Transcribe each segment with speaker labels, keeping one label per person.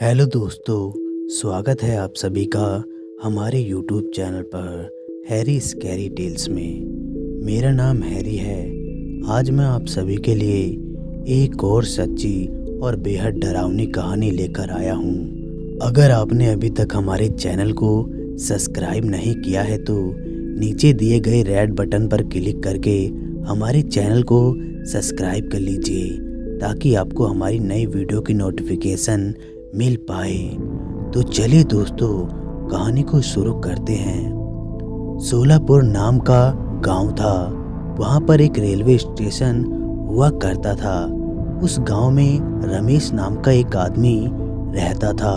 Speaker 1: Hello दोस्तों, स्वागत है आप सभी का हमारे यूट्यूब चैनल पर हैरी स्कैरी टेल्स में। मेरा नाम हैरी है। आज मैं आप सभी के लिए एक और सच्ची और बेहद डरावनी कहानी लेकर आया हूँ। अगर आपने अभी तक हमारे चैनल को सब्सक्राइब नहीं किया है तो नीचे दिए गए रेड बटन पर क्लिक करके हमारे चैनल को सब्सक्राइब कर लीजिए ताकि आपको हमारी नई वीडियो की नोटिफिकेशन मिल पाए। तो चलिए दोस्तों, कहानी को शुरू करते हैं। सोलापुर नाम का गांव था। वहां पर एक रेलवे स्टेशन हुआ करता था। उस गांव में रमेश नाम का एक आदमी रहता था।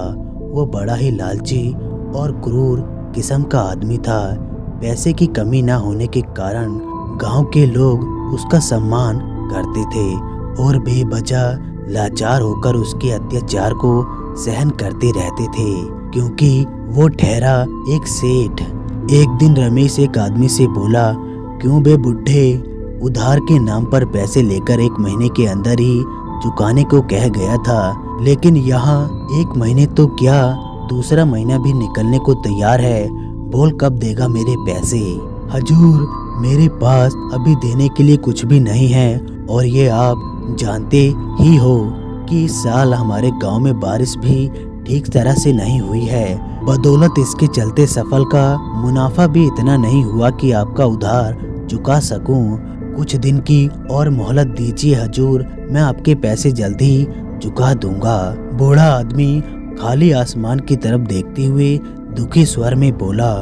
Speaker 1: वो बड़ा ही लालची और क्रूर किस्म का आदमी था। पैसे की कमी ना होने के कारण गांव के लोग उसका सम्मान करते थे और बेवजह लाचार होकर उसके अत्याचार को सहन करते रहते थे, क्योंकि वो ठहरा एक सेठ। एक दिन रमेश एक आदमी से बोला, क्यों बे बुढ़े, उधार के नाम पर पैसे लेकर 1 महीने के अंदर ही चुकाने को कह गया था, लेकिन यहाँ 1 महीने तो क्या, दूसरा महीना भी निकलने को तैयार है। बोल कब देगा मेरे पैसे? हजूर, मेरे पास अभी देने के लिए कुछ भी नहीं है और ये आप जानते ही हो कि इस साल हमारे गांव में बारिश भी ठीक तरह से नहीं हुई है। बदौलत इसके चलते सफल का मुनाफा भी इतना नहीं हुआ कि आपका उधार चुका सकूं। कुछ दिन की और मोहलत दीजिए हजूर, मैं आपके पैसे जल्दी चुका दूंगा। बूढ़ा आदमी खाली आसमान की तरफ देखते हुए दुखी स्वर में बोला।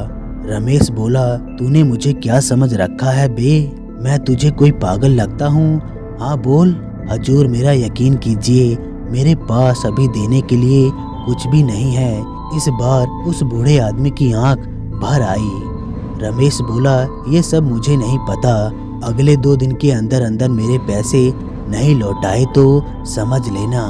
Speaker 1: रमेश बोला, तूने मुझे क्या समझ रखा है बे? मैं तुझे कोई पागल लगता हूँ? हाँ बोल। हजूर, मेरा यकीन कीजिए, मेरे पास अभी देने के लिए कुछ भी नहीं है। इस बार उस बूढ़े आदमी की आंख भर आई। रमेश बोला, ये सब मुझे नहीं पता। अगले 2 दिन के अंदर अंदर मेरे पैसे नहीं लौटाए तो समझ लेना।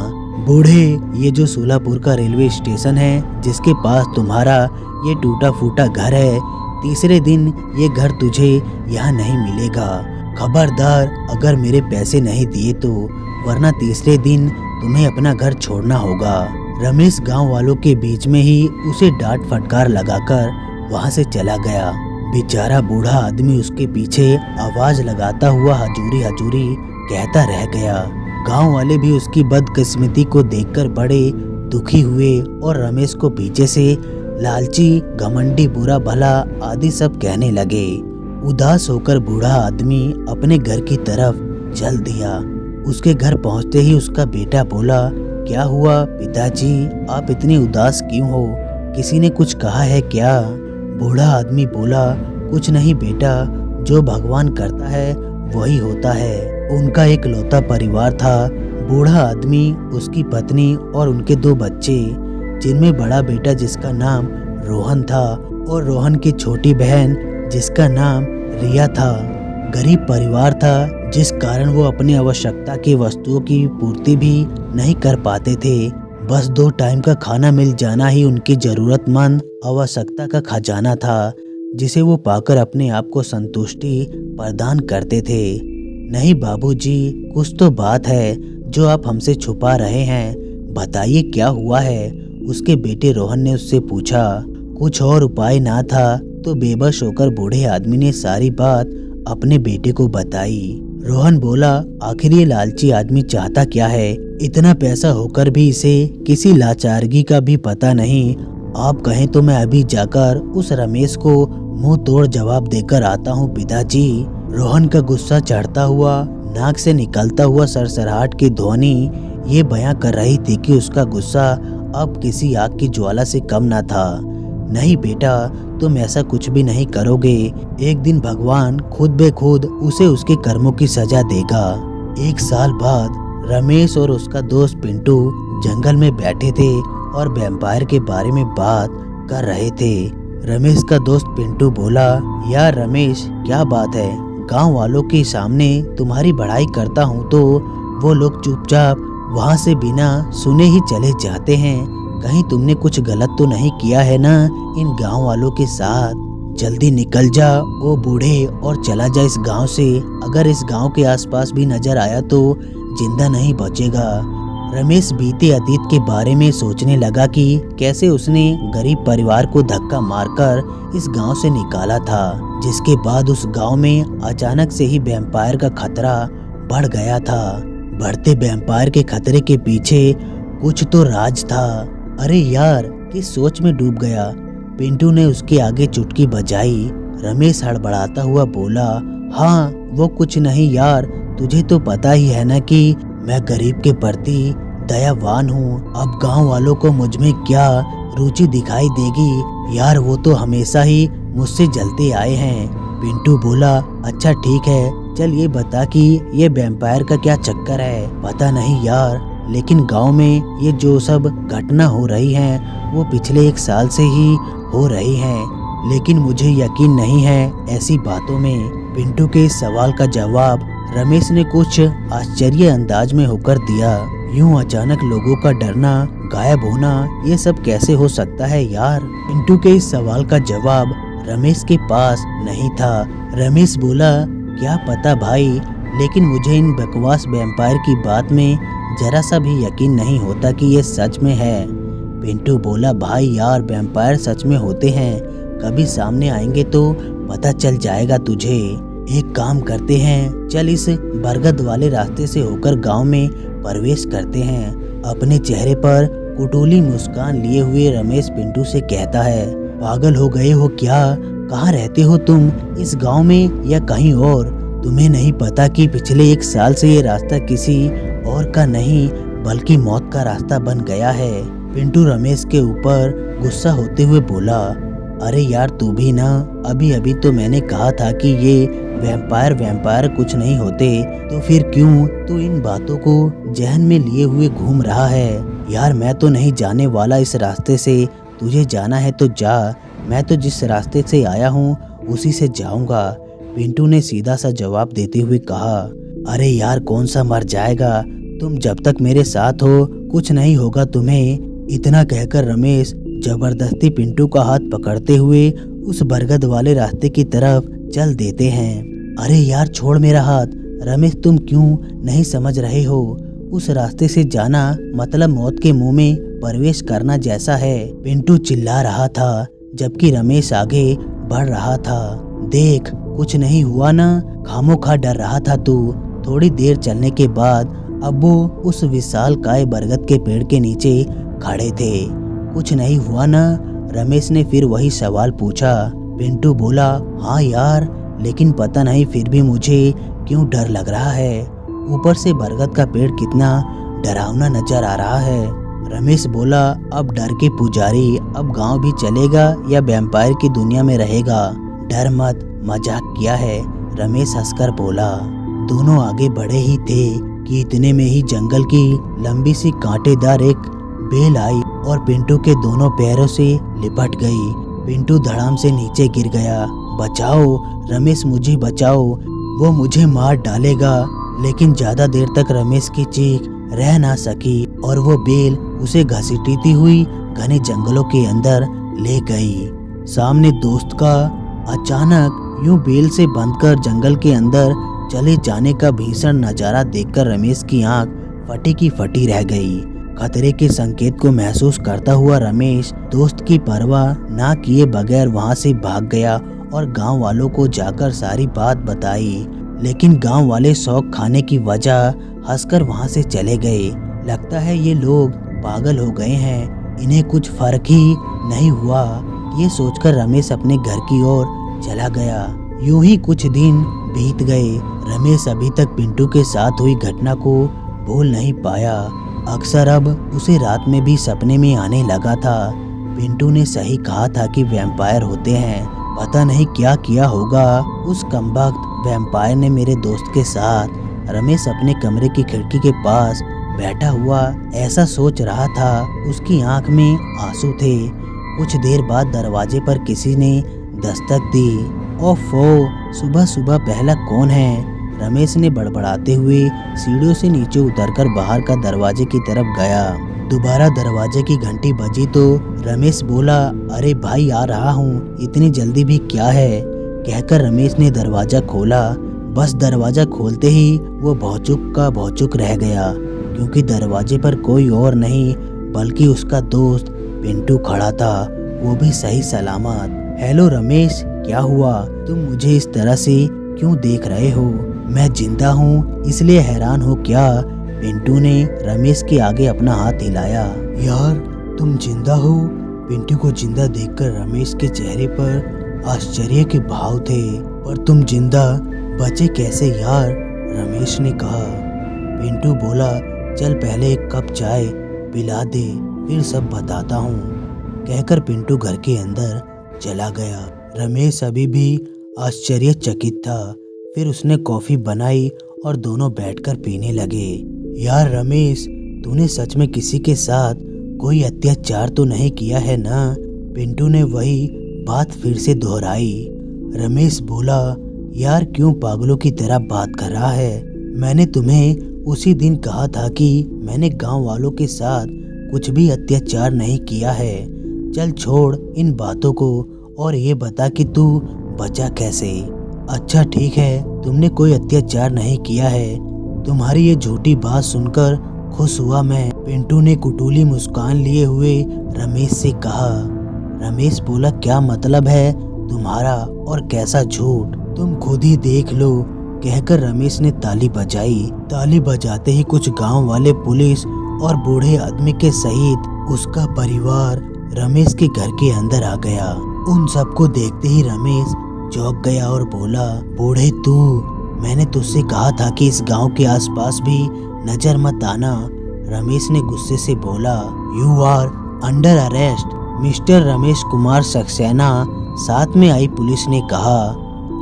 Speaker 1: बूढ़े, ये जो सोलापुर का रेलवे स्टेशन है जिसके पास तुम्हारा ये टूटा फूटा घर है, तीसरे दिन ये घर तुझे यहाँ नहीं मिलेगा। खबरदार, अगर मेरे पैसे नहीं दिए तो, वरना तीसरे दिन तुम्हें अपना घर छोड़ना होगा। रमेश गांव वालों के बीच में ही उसे डांट फटकार लगाकर वहां से चला गया। बेचारा बूढ़ा आदमी उसके पीछे आवाज लगाता हुआ हजूरी हजूरी कहता रह गया। गांव वाले भी उसकी बदकिस्मती को देखकर बड़े दुखी हुए और रमेश को पीछे से लालची, घमंडी, बुरा भला आदि सब कहने लगे। उदास होकर बूढ़ा आदमी अपने घर की तरफ चल दिया। उसके घर पहुंचते ही उसका बेटा बोला, क्या हुआ पिताजी, आप इतने उदास क्यों हो? किसी ने कुछ कहा है क्या? बूढ़ा आदमी बोला, कुछ नहीं बेटा, जो भगवान करता है वही होता है। उनका एक लौता परिवार था। बूढ़ा आदमी, उसकी पत्नी और उनके 2 बच्चे, जिनमें बड़ा बेटा जिसका नाम रोहन था और रोहन की छोटी बहन जिसका नाम रिया था। गरीब परिवार था, जिस कारण वो अपनी आवश्यकता की वस्तुओं की पूर्ति भी नहीं कर पाते थे। बस 2 टाइम का खाना मिल जाना ही उनकी जरूरतमंद आवश्यकता का खजाना था, जिसे वो पाकर अपने आप को संतुष्टि प्रदान करते थे। नहीं बाबूजी, कुछ तो बात है जो आप हमसे छुपा रहे हैं, बताइए क्या हुआ है? उसके बेटे रोहन ने उससे पूछा। कुछ और उपाय ना था तो बेबस होकर बूढ़े आदमी ने सारी बात अपने बेटे को बताई। रोहन बोला, आखिर ये लालची आदमी चाहता क्या है? इतना पैसा होकर भी इसे किसी लाचारगी का भी पता नहीं। आप कहें तो मैं अभी जाकर उस रमेश को मुंह तोड़ जवाब देकर आता हूँ पिताजी। रोहन का गुस्सा चढ़ता हुआ, नाक से निकलता हुआ सरसराहट की ध्वनि ये बयां कर रही थी कि उसका गुस्सा अब किसी आग की ज्वाला से कम न था। नहीं बेटा, तुम ऐसा कुछ भी नहीं करोगे। एक दिन भगवान खुद बेखुद उसे उसके कर्मों की सजा देगा। 1 साल बाद रमेश और उसका दोस्त पिंटू जंगल में बैठे थे और वैम्पायर के बारे में बात कर रहे थे। रमेश का दोस्त पिंटू बोला, यार रमेश, क्या बात है? गांव वालों के सामने तुम्हारी बड़ाई करता हूँ तो वो लोग चुपचाप वहाँ से बिना सुने ही चले जाते हैं। कहीं तुमने कुछ गलत तो नहीं किया है ना इन गांव वालों के साथ? जल्दी निकल जा ओ बूढ़े और चला जा इस गांव से। अगर इस गांव के आसपास भी नजर आया तो जिंदा नहीं बचेगा। रमेश बीते अतीत के बारे में सोचने लगा कि कैसे उसने गरीब परिवार को धक्का मारकर इस गांव से निकाला था, जिसके बाद उस गांव में अचानक से ही वैम्पायर का खतरा बढ़ गया था। बढ़ते वैम्पायर के खतरे के पीछे कुछ तो राज था। अरे यार, किस सोच में डूब गया। पिंटू ने उसके आगे चुटकी बजाई। रमेश हड़बड़ाता हुआ बोला, हाँ वो कुछ नहीं यार, तुझे तो पता ही है ना कि मैं गरीब के प्रति दयावान हूँ। अब गांव वालों को मुझ में क्या रुचि दिखाई देगी यार, वो तो हमेशा ही मुझसे जलते आए हैं। पिंटू बोला, अच्छा ठीक है, चल ये बता कि ये वैम्पायर का क्या चक्कर है। पता नहीं यार, लेकिन गांव में ये जो सब घटना हो रही हैं वो पिछले 1 साल से ही हो रही हैं, लेकिन मुझे यकीन नहीं है ऐसी बातों में। पिंटू के इस सवाल का जवाब रमेश ने कुछ आश्चर्य अंदाज में होकर दिया। यूं अचानक लोगों का डरना, गायब होना, ये सब कैसे हो सकता है यार। पिंटू के इस सवाल का जवाब रमेश के पास नहीं था। रमेश बोला, क्या पता भाई, लेकिन मुझे इन बकवास वैम्पायर की बात में जरा सा भी यकीन नहीं होता कि ये सच में है। पिंटू बोला, भाई यार, वैम्पायर सच में होते हैं, कभी सामने आएंगे तो पता चल जाएगा तुझे। एक काम करते हैं, चल इस बरगद वाले रास्ते से होकर गांव में प्रवेश करते हैं। अपने चेहरे पर कुटुली मुस्कान लिए हुए रमेश पिंटू से कहता है, पागल हो गए हो क्या? कहाँ रहते हो तुम, इस गांव में या कहीं और? तुम्हें नहीं पता कि पिछले 1 साल से ये रास्ता किसी और का नहीं बल्कि मौत का रास्ता बन गया है। पिंटू रमेश के ऊपर गुस्सा होते हुए बोला, अरे यार तू भी ना, अभी अभी तो मैंने कहा था कि ये वैम्पायर कुछ नहीं होते, तो फिर क्यों तू इन बातों को जहन में लिए हुए घूम रहा है? यार मैं तो नहीं जाने वाला इस रास्ते से, तुझे जाना है तो जा, मैं तो जिस रास्ते से आया हूँ उसी से जाऊंगा। पिंटू ने सीधा सा जवाब देते हुए कहा, अरे यार कौन सा मर जाएगा, तुम जब तक मेरे साथ हो कुछ नहीं होगा तुम्हें। इतना कहकर रमेश जबरदस्ती पिंटू का हाथ पकड़ते हुए उस बरगद वाले रास्ते की तरफ चल देते हैं। अरे यार छोड़ मेरा हाथ, रमेश तुम क्यों नहीं समझ रहे हो? उस रास्ते से जाना मतलब मौत के मुंह में प्रवेश करना जैसा है। पिंटू चिल्ला रहा था जबकि रमेश आगे बढ़ रहा था। देख कुछ नहीं हुआ ना, खामोखा डर रहा था तू। थोड़ी देर चलने के बाद अब वो उस विशाल काय बरगद के पेड़ के नीचे खड़े थे। कुछ नहीं हुआ ना? रमेश ने फिर वही सवाल पूछा। पिंटू बोला, हाँ यार, लेकिन पता नहीं फिर भी मुझे क्यों डर लग रहा है। ऊपर से बरगद का पेड़ कितना डरावना नजर आ रहा है। रमेश बोला, अब डर के पुजारी, अब गांव भी चलेगा या वैम्पायर की दुनिया में रहेगा? डर मत, मजाक किया है, रमेश हंसकर बोला। दोनों आगे बढ़े ही थे कि इतने में ही जंगल की लंबी सी कांटेदार एक बेल आई और पिंटू के दोनों पैरों से लिपट गई। पिंटू धड़ाम से नीचे गिर गया। बचाओ रमेश, मुझे बचाओ, वो मुझे मार डालेगा। लेकिन ज्यादा देर तक रमेश की चीख रह ना सकी और वो बेल उसे घसीटती हुई घने जंगलों के अंदर ले गई। सामने दोस्त का अचानक यूं बेल से बंधकर जंगल के अंदर चले जाने का भीषण नजारा देखकर रमेश की आंख फटी की फटी रह गई। खतरे के संकेत को महसूस करता हुआ रमेश दोस्त की परवाह ना किए बगैर वहां से भाग गया और गांव वालों को जाकर सारी बात बताई। लेकिन गांव वाले शौक खाने की वजह हंसकर वहां से चले गए। लगता है ये लोग पागल हो गए हैं, इन्हें कुछ फर्क ही नहीं हुआ। ये सोचकर रमेश अपने घर की ओर चला गया। यूं ही कुछ दिन बीत गए। रमेश अभी तक पिंटू के साथ हुई घटना को भूल नहीं पाया। अक्सर अब उसे रात में भी सपने में आने लगा था। पिंटू ने सही कहा था कि वैम्पायर होते हैं। पता नहीं क्या किया होगा उस कमबख्त वैम्पायर ने मेरे दोस्त के साथ। रमेश अपने कमरे की खिड़की के पास बैठा हुआ ऐसा सोच रहा था। उसकी आंख में आंसू थे। कुछ देर बाद दरवाजे पर किसी ने दस्तक दी। ओफो, सुबह सुबह पहला कौन है? रमेश ने बड़बड़ाते हुए सीढ़ियों से नीचे उतरकर बाहर का दरवाजे की तरफ गया। दोबारा दरवाजे की घंटी बजी तो रमेश बोला, अरे भाई आ रहा हूँ, इतनी जल्दी भी क्या है? कहकर रमेश ने दरवाजा खोला। बस दरवाजा खोलते ही वो भौचुक का भौचुक रह गया। क्योंकि दरवाजे पर कोई और नहीं बल्कि उसका दोस्त पिंटू खड़ा था, वो भी सही सलामत। हेलो रमेश, क्या हुआ? तुम मुझे इस तरह से क्यों देख रहे हो? मैं जिंदा हूँ इसलिए हैरान हो क्या? पिंटू ने रमेश के आगे अपना हाथ हिलाया। यार तुम जिंदा हो? पिंटू को जिंदा देखकर रमेश के चेहरे पर आश्चर्य के भाव थे। पर तुम जिंदा बचे कैसे यार? रमेश ने कहा। पिंटू बोला, चल पहले एक कप चाय पिला दे, फिर सब बताता हूँ। कहकर पिंटू घर के अंदर चला गया। रमेश अभी भी आश्चर्यचकित था। फिर उसने कॉफी बनाई और दोनों बैठकर पीने लगे। यार रमेश, तूने सच में किसी के साथ कोई अत्याचार तो नहीं किया है ना? पिंटू ने वही बात फिर से दोहराई। रमेश बोला, यार क्यों पागलों की तरह बात कर रहा है? मैंने तुम्हें उसी दिन कहा था कि मैंने गांव वालों के साथ कुछ भी अत्याचार नहीं किया है। चल छोड़ इन बातों को और ये बता कि तू बचा कैसे? अच्छा ठीक है, तुमने कोई अत्याचार नहीं किया है। तुम्हारी ये झूठी बात सुनकर खुश हुआ मैं। पिंटू ने कुटुली मुस्कान लिए हुए रमेश से कहा। रमेश बोला, क्या मतलब है तुम्हारा और कैसा झूठ? तुम खुद ही देख लो। कहकर रमेश ने ताली बजाई। ताली बजाते ही कुछ गांव वाले, पुलिस और बूढ़े आदमी के सहित उसका परिवार रमेश के घर के अंदर आ गया। उन सबको देखते ही रमेश चौंक गया और बोला, बूढ़े तू, मैंने तुझसे कहा था कि इस गांव के आसपास भी नजर मत आना। रमेश ने गुस्से से बोला, you are under arrest mister Ramesh Kumar Saxena. साथ में आई पुलिस ने कहा।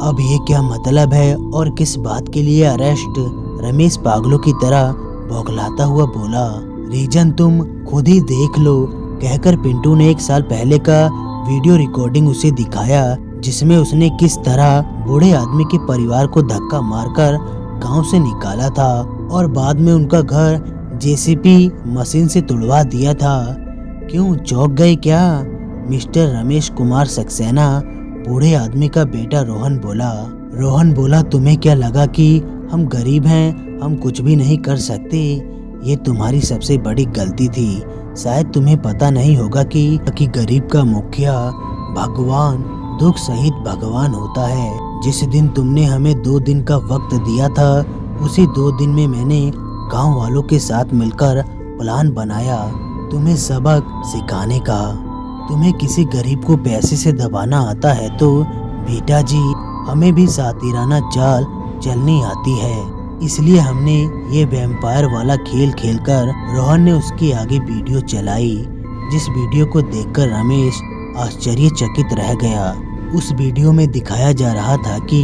Speaker 1: अब ये क्या मतलब है और किस बात के लिए अरेस्ट? रमेश पागलों की तरह बौखलाता हुआ बोला, रीजन तुम खुद ही देख लो। कहकर पिंटू ने 1 साल पहले का वीडियो रिकॉर्डिंग उसे दिखाया, जिसमें उसने किस तरह बूढ़े आदमी के परिवार को धक्का मारकर गांव से निकाला था और बाद में उनका घर जेसीबी मशीन से तुड़वा दिया था। क्यों चौंक गए क्या? मिस्टर रमेश कुमार सक्सेना, बूढ़े आदमी का बेटा रोहन बोला। रोहन बोला, तुम्हें क्या लगा कि हम गरीब हैं, हम कुछ भी नहीं कर सकते? ये तुम्हारी सबसे बड़ी गलती थी। शायद तुम्हें पता नहीं होगा कि गरीब का मुखिया भगवान, दुख सहित भगवान होता है। जिस दिन तुमने हमें 2 दिन का वक्त दिया था, उसी 2 दिन में मैंने गांव वालों के साथ मिलकर प्लान बनाया तुम्हें सबक सिखाने का। तुम्हें किसी गरीब को पैसे से दबाना आता है तो बेटा जी, हमें भी सातिराना चाल चलनी आती है। इसलिए हमने ये वैम्पायर वाला खेल खेलकर रोहन ने उसके आगे वीडियो चलाई, जिस वीडियो को देखकर रमेश आश्चर्यचकित रह गया। उस वीडियो में दिखाया जा रहा था कि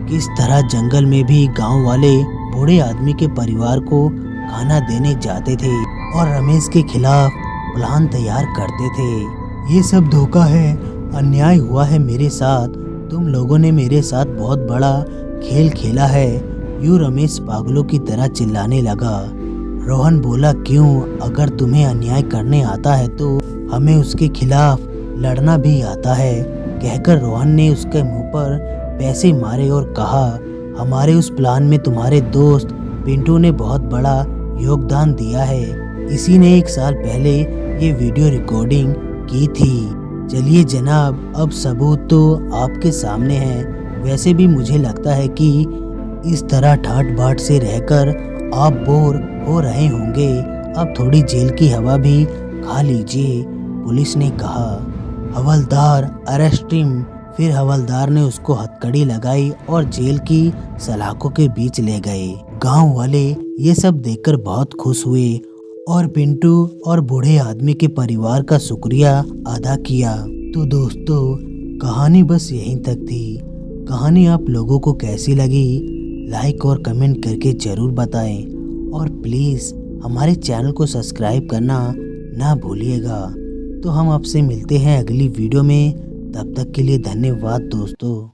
Speaker 1: किस तरह जंगल में भी गांव वाले बूढ़े आदमी के परिवार को खाना देने जाते थे और रमेश के खिलाफ प्लान तैयार करते थे। ये सब धोखा है, अन्याय हुआ है मेरे साथ। तुम लोगों ने मेरे साथ बहुत बड़ा खेल खेला है। यूं रमेश पागलों की तरह चिल्लाने लगा। रोहन बोला, क्यों? अगर तुम्हें अन्याय करने आता है तो हमें उसके खिलाफ लड़ना भी आता है। कहकर रोहन ने उसके मुंह पर पैसे मारे और कहा, हमारे उस प्लान में तुम्हारे दोस्त पिंटू ने बहुत बड़ा योगदान दिया है। इसी ने 1 साल पहले ये वीडियो रिकॉर्डिंग की थी। चलिए जनाब, अब सबूत तो आपके सामने है। वैसे भी मुझे लगता है कि इस तरह ठाट बाट से रहकर आप बोर हो रहे होंगे। अब थोड़ी जेल की हवा भी खा लीजिए, पुलिस ने कहा। हवलदार, अरेस्ट हिम। फिर हवलदार ने उसको हथकड़ी लगाई और जेल की सलाखों के बीच ले गए। गांव वाले ये सब देखकर बहुत खुश हुए और पिंटू और बूढ़े आदमी के परिवार का शुक्रिया अदा किया। तो दोस्तों, कहानी बस यहीं तक थी। कहानी आप लोगों को कैसी लगी, लाइक और कमेंट करके ज़रूर बताएं और प्लीज़ हमारे चैनल को सब्सक्राइब करना ना भूलिएगा। तो हम आपसे मिलते हैं अगली वीडियो में। तब तक के लिए धन्यवाद दोस्तों।